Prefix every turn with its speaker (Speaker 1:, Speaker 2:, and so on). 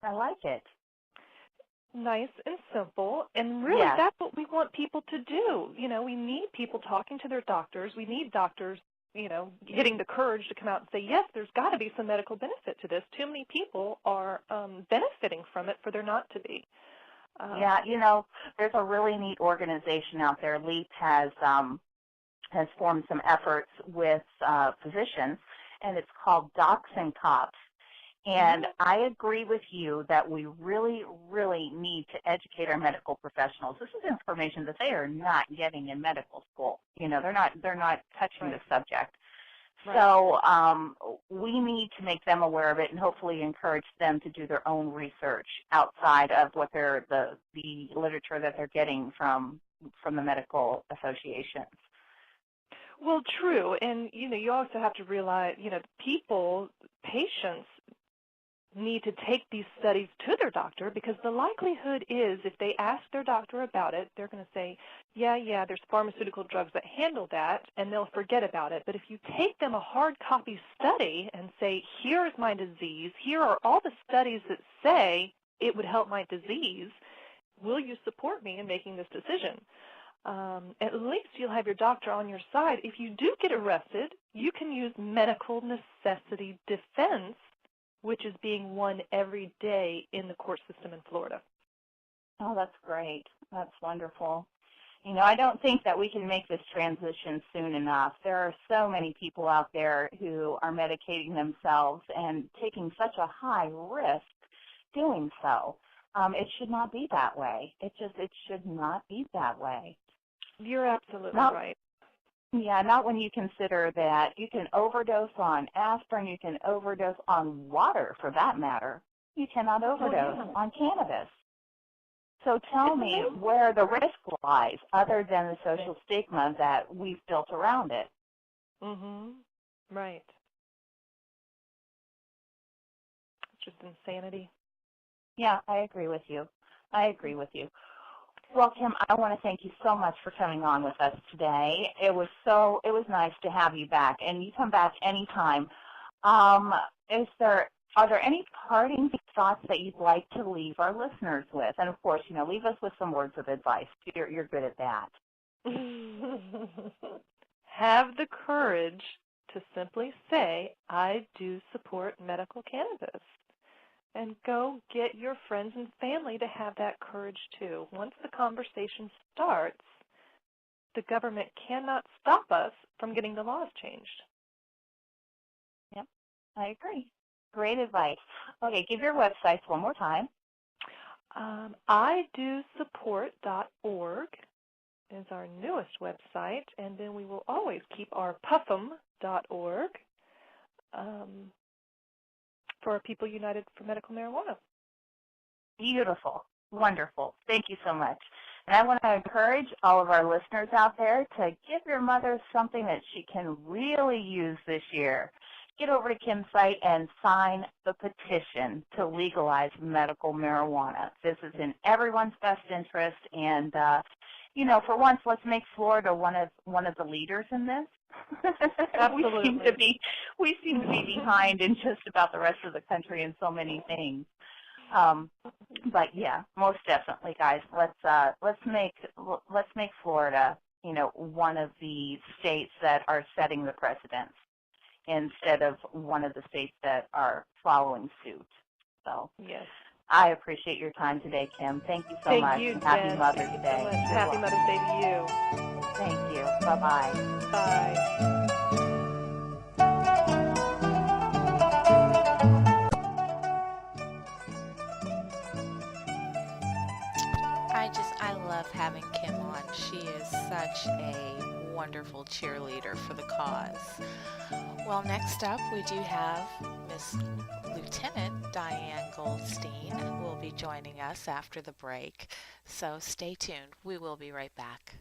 Speaker 1: I like it.
Speaker 2: Nice and simple, and really
Speaker 1: Yes.
Speaker 2: that's what we want people to do. We need people talking to their doctors. We need doctors, getting the courage to come out and say, yes, there's got to be some medical benefit to this. Too many people are benefiting from it for there not to be.
Speaker 1: Yeah, there's a really neat organization out there. LEAP has formed some efforts with physicians, and it's called Docs and Cops. And I agree with you that we really, really need to educate our medical professionals. This is information that they are not getting in medical school. They're not touching the subject. Right. So we need to make them aware of it and hopefully encourage them to do their own research outside of what the literature that they're getting from the medical associations.
Speaker 2: Well, true, and you also have to realize, patients need to take these studies to their doctor, because the likelihood is if they ask their doctor about it, they're going to say, yeah, there's pharmaceutical drugs that handle that, and they'll forget about it. But if you take them a hard copy study and say, here's my disease, here are all the studies that say it would help my disease, will you support me in making this decision? At least you'll have your doctor on your side. If you do get arrested, you can use medical necessity defense, which is being won every day in the court system in Florida.
Speaker 1: Oh, that's great. That's wonderful. I don't think that we can make this transition soon enough. There are so many people out there who are medicating themselves and taking such a high risk doing so. It should not be that way. It should not be that way.
Speaker 2: You're absolutely right.
Speaker 1: Yeah, not when you consider that you can overdose on aspirin, you can overdose on water for that matter. You cannot overdose on cannabis. So tell me where the risk lies other than the social stigma that we've built around it.
Speaker 2: Right. It's just insanity.
Speaker 1: Yeah, I agree with you. Well, Kim, I want to thank you so much for coming on with us today. It was nice to have you back, and you come back anytime. Are there any parting thoughts that you'd like to leave our listeners with? And of course, leave us with some words of advice. You're good at that.
Speaker 2: Have the courage to simply say, I do support medical cannabis. And go get your friends and family to have that courage too. Once the conversation starts, the government cannot stop us from getting the laws changed.
Speaker 1: Yep, I agree. Great advice. Okay, give your websites one more time.
Speaker 2: idosupport.org is our newest website, and then we will always keep our PUFM.org. For our People United for Medical Marijuana.
Speaker 1: Beautiful. Wonderful. Thank you so much. And I want to encourage all of our listeners out there to give your mother something that she can really use this year. Get over to Kim's site and sign the petition to legalize medical marijuana. This is in everyone's best interest, and for once, let's make Florida one of the leaders in this.
Speaker 2: Absolutely.
Speaker 1: we seem to be behind in just about the rest of the country in so many things. But yeah, most definitely, guys. Let's make Florida, one of the states that are setting the precedents instead of one of the states that are following suit. So
Speaker 2: yes.
Speaker 1: I appreciate your time today, Kim. Thank you so much.
Speaker 2: Thank you, Jen.
Speaker 1: Happy Mother's Day.
Speaker 2: So much. Happy Mother's Day to you.
Speaker 1: Thank you. Bye-bye.
Speaker 2: Bye.
Speaker 3: I love having Kim on. She is such a wonderful cheerleader for the cause. Well, next up we do have Miss Lieutenant Diane Goldstein will be joining us after the break. So stay tuned. We will be right back.